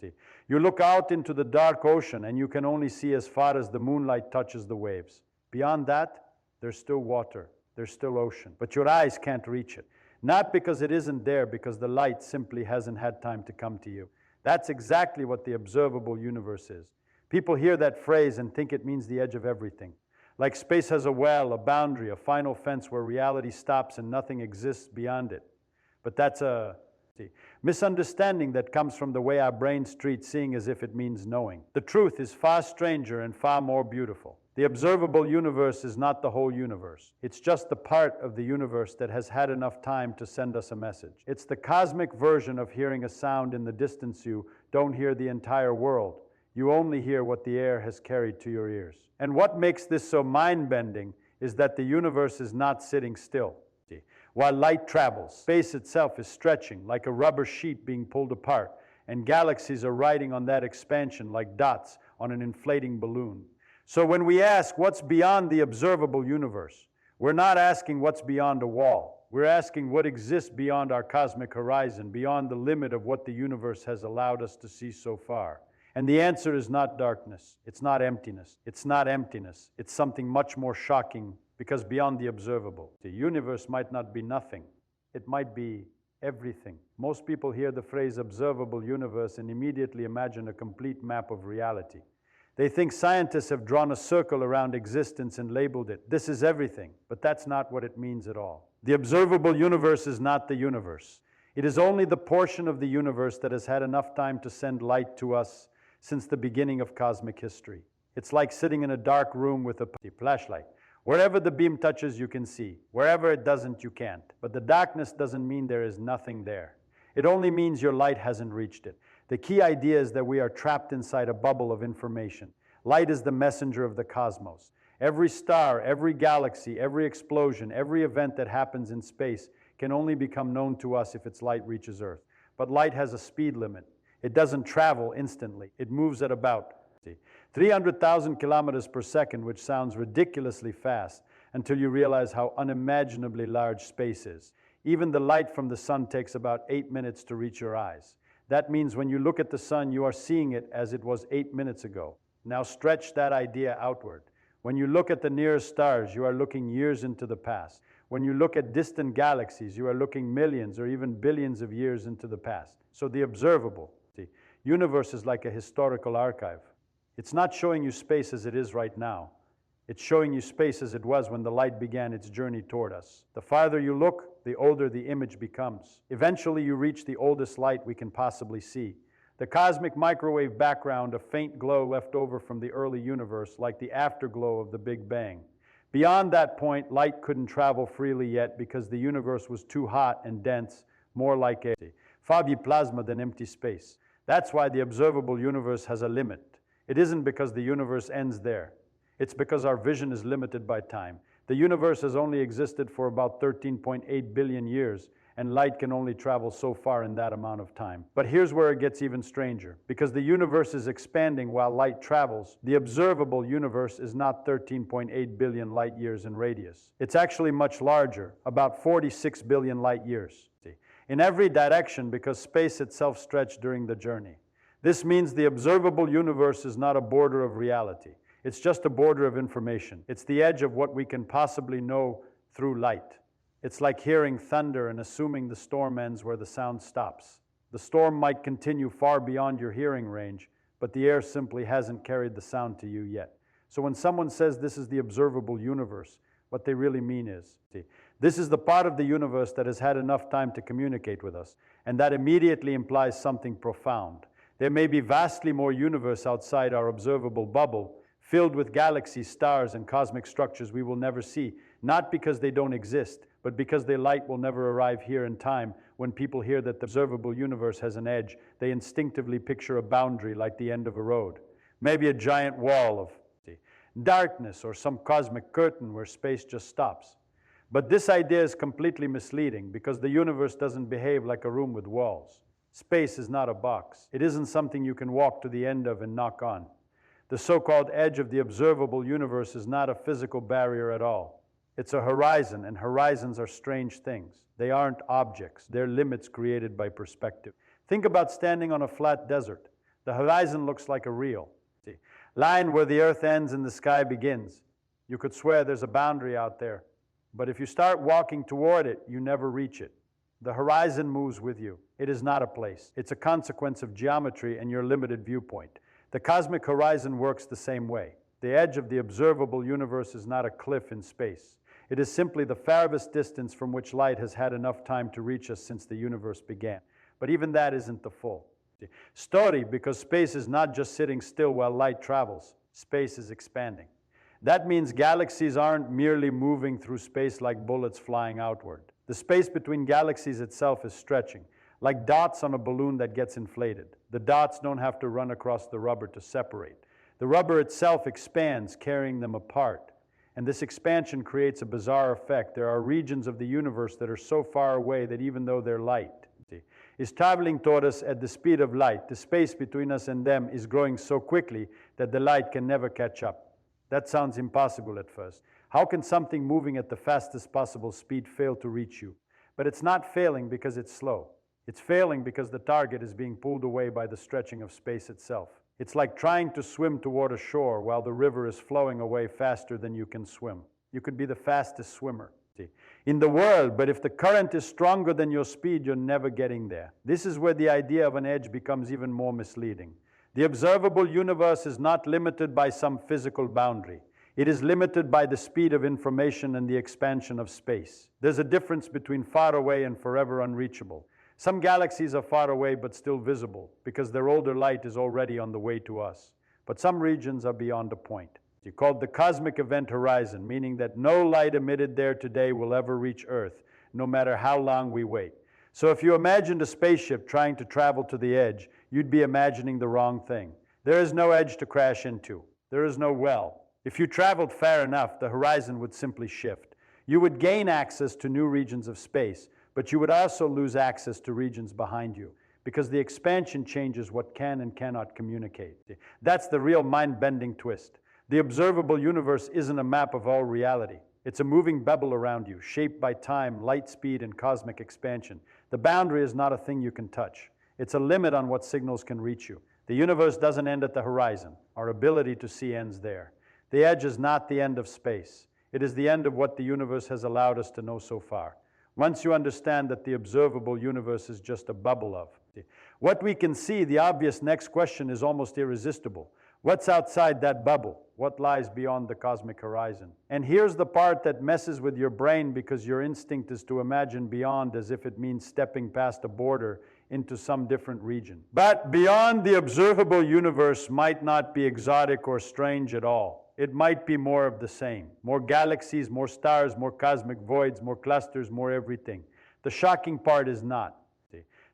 See, you look out into the dark ocean and you can only see as far as the moonlight touches the waves. Beyond that, there's still water, there's still ocean, but your eyes can't reach it. Not because it isn't there, because the light simply hasn't had time to come to you. That's exactly what the observable universe is. People hear that phrase and think it means the edge of everything. Like space has a well, a boundary, a final fence where reality stops and nothing exists beyond it. But that's a misunderstanding that comes from the way our brains treat seeing as if it means knowing. The truth is far stranger and far more beautiful. The observable universe is not the whole universe. It's just the part of the universe that has had enough time to send us a message. It's the cosmic version of hearing a sound in the distance. You don't hear the entire world. You only hear what the air has carried to your ears. And what makes this so mind-bending is that the universe is not sitting still. While light travels, space itself is stretching like a rubber sheet being pulled apart, and galaxies are riding on that expansion like dots on an inflating balloon. So when we ask what's beyond the observable universe, we're not asking what's beyond a wall. We're asking what exists beyond our cosmic horizon, beyond the limit of what the universe has allowed us to see so far. And the answer is not darkness. It's not emptiness. It's not emptiness. It's something much more shocking, because beyond the observable, the universe might not be nothing. It might be everything. Most people hear the phrase observable universe and immediately imagine a complete map of reality. They think scientists have drawn a circle around existence and labeled it. This is everything, but that's not what it means at all. The observable universe is not the universe. It is only the portion of the universe that has had enough time to send light to us since the beginning of cosmic history. It's like sitting in a dark room with a flashlight. Wherever the beam touches, you can see. Wherever it doesn't, you can't. But the darkness doesn't mean there is nothing there. It only means your light hasn't reached it. The key idea is that we are trapped inside a bubble of information. Light is the messenger of the cosmos. Every star, every galaxy, every explosion, every event that happens in space can only become known to us if its light reaches Earth. But light has a speed limit. It doesn't travel instantly. It moves at about 300,000 kilometers per second, which sounds ridiculously fast until you realize how unimaginably large space is. Even the light from the sun takes about 8 minutes to reach your eyes. That means when you look at the sun, you are seeing it as it was 8 minutes ago. Now stretch that idea outward. When you look at the nearest stars, you are looking years into the past. When you look at distant galaxies, you are looking millions or even billions of years into the past. So the observable, the universe is like a historical archive. It's not showing you space as it is right now. It's showing you space as it was when the light began its journey toward us. The farther you look, the older the image becomes. Eventually you reach the oldest light we can possibly see. The cosmic microwave background, a faint glow left over from the early universe, like the afterglow of the Big Bang. Beyond that point, light couldn't travel freely yet because the universe was too hot and dense, more like a foggy plasma than empty space. That's why the observable universe has a limit. It isn't because the universe ends there. It's because our vision is limited by time. The universe has only existed for about 13.8 billion years, and light can only travel so far in that amount of time. But here's where it gets even stranger. Because the universe is expanding while light travels, the observable universe is not 13.8 billion light years in radius. It's actually much larger, about 46 billion light years. In every direction, because space itself stretched during the journey. This means the observable universe is not a border of reality. It's just a border of information. It's the edge of what we can possibly know through light. It's like hearing thunder and assuming the storm ends where the sound stops. The storm might continue far beyond your hearing range, but the air simply hasn't carried the sound to you yet. So when someone says this is the observable universe, what they really mean is, this is the part of the universe that has had enough time to communicate with us, and that immediately implies something profound. There may be vastly more universe outside our observable bubble, filled with galaxies, stars, and cosmic structures we will never see, not because they don't exist, but because their light will never arrive here in time. When people hear that the observable universe has an edge, they instinctively picture a boundary like the end of a road. Maybe a giant wall of darkness or some cosmic curtain where space just stops. But this idea is completely misleading because the universe doesn't behave like a room with walls. Space is not a box. It isn't something you can walk to the end of and knock on. The so-called edge of the observable universe is not a physical barrier at all. It's a horizon, and horizons are strange things. They aren't objects. They're limits created by perspective. Think about standing on a flat desert. The horizon looks like a reel. See, line where the earth ends and the sky begins. You could swear there's a boundary out there. But if you start walking toward it, you never reach it. The horizon moves with you. It is not a place. It's a consequence of geometry and your limited viewpoint. The cosmic horizon works the same way. The edge of the observable universe is not a cliff in space. It is simply the farthest distance from which light has had enough time to reach us since the universe began. But even that isn't the full. Story, because space is not just sitting still while light travels. Space is expanding. That means galaxies aren't merely moving through space like bullets flying outward. The space between galaxies itself is stretching, like dots on a balloon that gets inflated. The dots don't have to run across the rubber to separate. The rubber itself expands, carrying them apart. And this expansion creates a bizarre effect. There are regions of the universe that are so far away that even though they're light, is traveling toward us at the speed of light, the space between us and them is growing so quickly that the light can never catch up. That sounds impossible at first. How can something moving at the fastest possible speed fail to reach you? But it's not failing because it's slow. It's failing because the target is being pulled away by the stretching of space itself. It's like trying to swim toward a shore while the river is flowing away faster than you can swim. You could be the fastest swimmer in the world, but if the current is stronger than your speed, you're never getting there. This is where the idea of an edge becomes even more misleading. The observable universe is not limited by some physical boundary. It is limited by the speed of information and the expansion of space. There's a difference between far away and forever unreachable. Some galaxies are far away but still visible because their older light is already on the way to us. But some regions are beyond a point. It's called the cosmic event horizon, meaning that no light emitted there today will ever reach Earth, no matter how long we wait. So if you imagined a spaceship trying to travel to the edge, you'd be imagining the wrong thing. There is no edge to crash into. There is no well. If you traveled far enough, the horizon would simply shift. You would gain access to new regions of space, but you would also lose access to regions behind you, because the expansion changes what can and cannot communicate. That's the real mind-bending twist. The observable universe isn't a map of all reality. It's a moving bubble around you, shaped by time, light speed, and cosmic expansion. The boundary is not a thing you can touch. It's a limit on what signals can reach you. The universe doesn't end at the horizon. Our ability to see ends there. The edge is not the end of space. It is the end of what the universe has allowed us to know so far. Once you understand that the observable universe is just a bubble of what we can see, the obvious next question is almost irresistible. What's outside that bubble? What lies beyond the cosmic horizon? And here's the part that messes with your brain because your instinct is to imagine beyond as if it means stepping past a border into some different region. But beyond the observable universe might not be exotic or strange at all. It might be more of the same. More galaxies, more stars, more cosmic voids, more clusters, more everything. The shocking part is not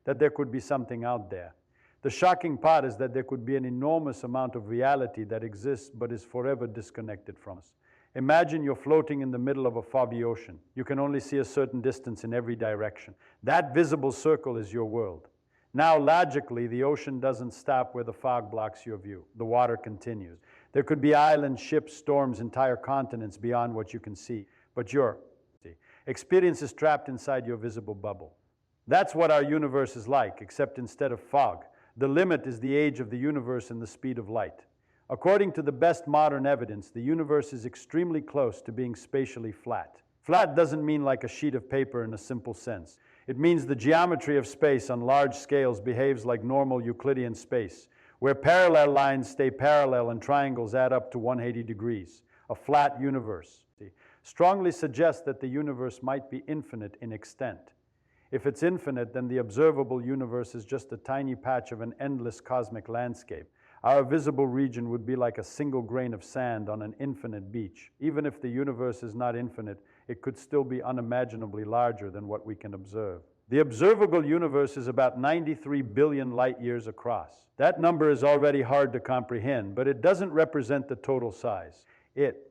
that there could be something out there. The shocking part is that there could be an enormous amount of reality that exists but is forever disconnected from us. Imagine you're floating in the middle of a foggy ocean. You can only see a certain distance in every direction. That visible circle is your world. Now, logically, the ocean doesn't stop where the fog blocks your view. The water continues. There could be islands, ships, storms, entire continents beyond what you can see. But your experience is trapped inside your visible bubble. That's what our universe is like, except instead of fog, the limit is the age of the universe and the speed of light. According to the best modern evidence, the universe is extremely close to being spatially flat. Flat doesn't mean like a sheet of paper in a simple sense. It means the geometry of space on large scales behaves like normal Euclidean space, where parallel lines stay parallel and triangles add up to 180 degrees. A flat universe strongly suggests that the universe might be infinite in extent. If it's infinite, then the observable universe is just a tiny patch of an endless cosmic landscape. Our visible region would be like a single grain of sand on an infinite beach. Even if the universe is not infinite, it could still be unimaginably larger than what we can observe. The observable universe is about 93 billion light years across. That number is already hard to comprehend, but it doesn't represent the total size. It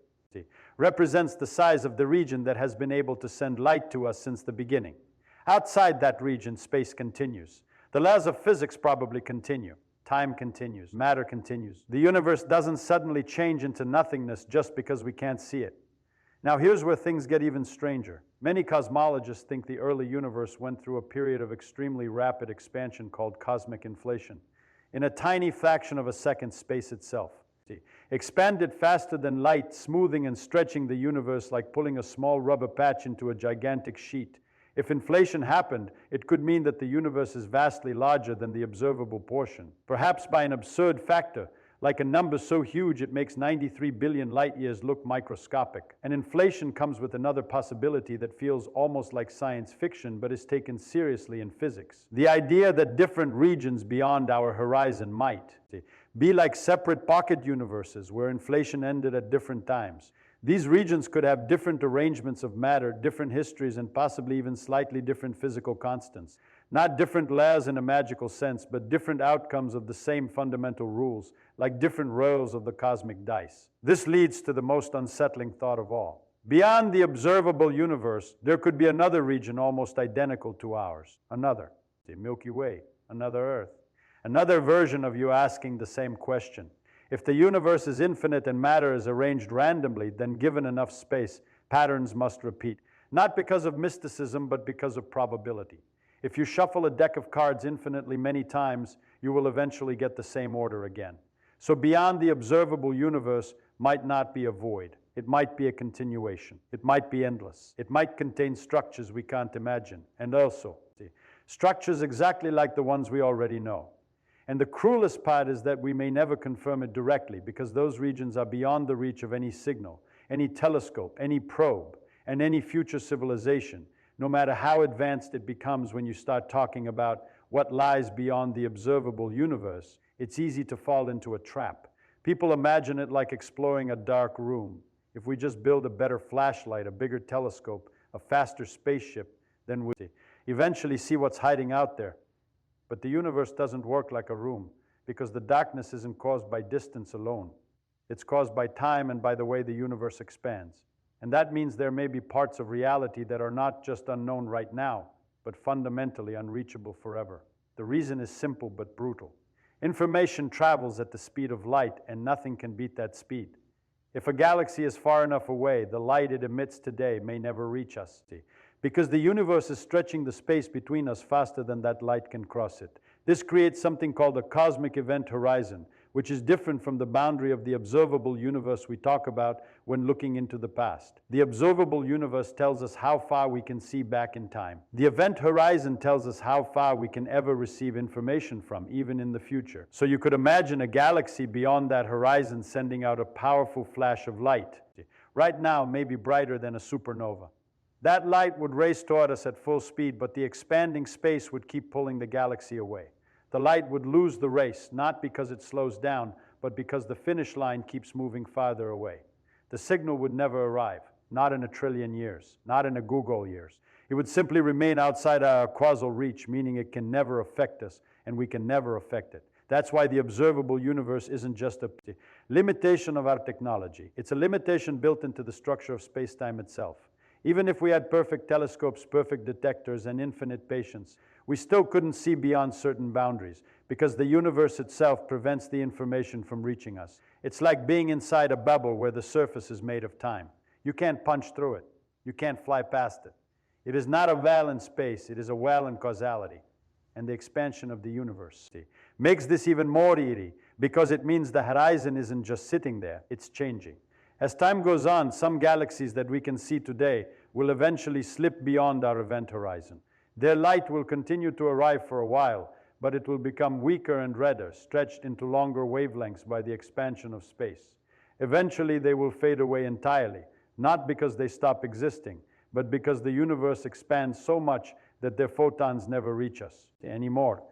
represents the size of the region that has been able to send light to us since the beginning. Outside that region, space continues. The laws of physics probably continue. Time continues. Matter continues. The universe doesn't suddenly change into nothingness just because we can't see it. Now here's where things get even stranger. Many cosmologists think the early universe went through a period of extremely rapid expansion called cosmic inflation. in a tiny fraction of a second, space itself. Expanded faster than light, smoothing and stretching the universe like pulling a small rubber patch into a gigantic sheet. If inflation happened, it could mean that the universe is vastly larger than the observable portion, perhaps by an absurd factor, like a number so huge it makes 93 billion light-years look microscopic. And inflation comes with another possibility that feels almost like science fiction but is taken seriously in physics. The idea that different regions beyond our horizon might be like separate pocket universes where inflation ended at different times. These regions could have different arrangements of matter, different histories, and possibly even slightly different physical constants. Not different layers in a magical sense, but different outcomes of the same fundamental rules, like different rolls of the cosmic dice. This leads to the most unsettling thought of all. Beyond the observable universe, there could be another region almost identical to ours. Another, the Milky Way, another Earth. Another version of you asking the same question. If the universe is infinite and matter is arranged randomly, then given enough space, patterns must repeat. Not because of mysticism, but because of probability. If you shuffle a deck of cards infinitely many times, you will eventually get the same order again. So beyond the observable universe might not be a void. It might be a continuation. It might be endless. It might contain structures we can't imagine. And also, structures exactly like the ones we already know. And the cruelest part is that we may never confirm it directly because those regions are beyond the reach of any signal, any telescope, any probe, and any future civilization, no matter how advanced it becomes when you start talking about what lies beyond the observable universe. It's easy to fall into a trap. People imagine it like exploring a dark room. If we just build a better flashlight, a bigger telescope, a faster spaceship, then we'll eventually see what's hiding out there. But the universe doesn't work like a room because the darkness isn't caused by distance alone. It's caused by time and by the way the universe expands. And that means there may be parts of reality that are not just unknown right now, but fundamentally unreachable forever. The reason is simple but brutal. Information travels at the speed of light, and nothing can beat that speed. If a galaxy is far enough away, the light it emits today may never reach us, because the universe is stretching the space between us faster than that light can cross it. This creates something called a cosmic event horizon, which is different from the boundary of the observable universe we talk about when looking into the past. The observable universe tells us how far we can see back in time. The event horizon tells us how far we can ever receive information from, even in the future. So you could imagine a galaxy beyond that horizon sending out a powerful flash of light. Right now, maybe brighter than a supernova. That light would race toward us at full speed, but the expanding space would keep pulling the galaxy away. The light would lose the race, not because it slows down, but because the finish line keeps moving farther away. The signal would never arrive, not in a trillion years, not in a Google years. It would simply remain outside our causal reach, meaning it can never affect us, and we can never affect it. That's why the observable universe isn't just a limitation of our technology. It's a limitation built into the structure of space-time itself. Even if we had perfect telescopes, perfect detectors, and infinite patience, we still couldn't see beyond certain boundaries because the universe itself prevents the information from reaching us. It's like being inside a bubble where the surface is made of time. You can't punch through it. You can't fly past it. It is not a well in space. It is a well in causality. And the expansion of the universe makes this even more eerie because it means the horizon isn't just sitting there, it's changing. As time goes on, some galaxies that we can see today will eventually slip beyond our event horizon. Their light will continue to arrive for a while, but it will become weaker and redder, stretched into longer wavelengths by the expansion of space. Eventually, they will fade away entirely, not because they stop existing, but because the universe expands so much that their photons never reach us anymore.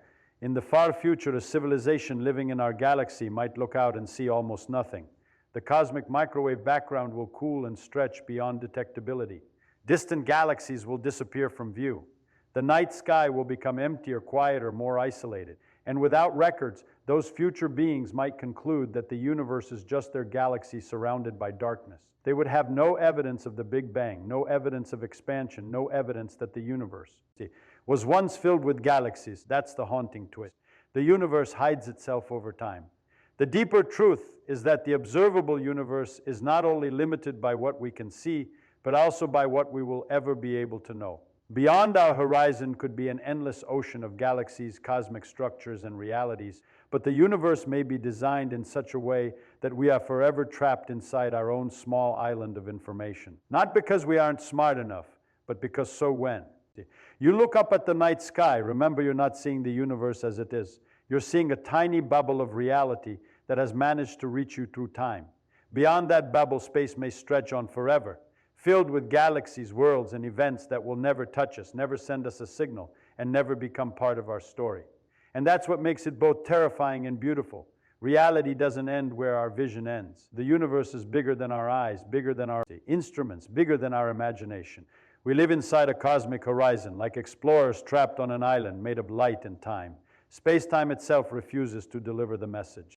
In the far future, a civilization living in our galaxy might look out and see almost nothing. The cosmic microwave background will cool and stretch beyond detectability. Distant galaxies will disappear from view. The night sky will become emptier, quieter, more isolated. And without records, those future beings might conclude that the universe is just their galaxy surrounded by darkness. They would have no evidence of the Big Bang, no evidence of expansion, no evidence that the universe was once filled with galaxies. That's the haunting twist. The universe hides itself over time. The deeper truth is that the observable universe is not only limited by what we can see, but also by what we will ever be able to know. Beyond our horizon could be an endless ocean of galaxies, cosmic structures, and realities, but the universe may be designed in such a way that we are forever trapped inside our own small island of information. Not because we aren't smart enough, but because so when. You look up at the night sky, remember you're not seeing the universe as it is. You're seeing a tiny bubble of reality that has managed to reach you through time. Beyond that bubble, space may stretch on forever, filled with galaxies, worlds, and events that will never touch us, never send us a signal, and never become part of our story. And that's what makes it both terrifying and beautiful. Reality doesn't end where our vision ends. The universe is bigger than our eyes, bigger than our instruments, bigger than our imagination. We live inside a cosmic horizon, like explorers trapped on an island made of light and time. Space-time itself refuses to deliver the message.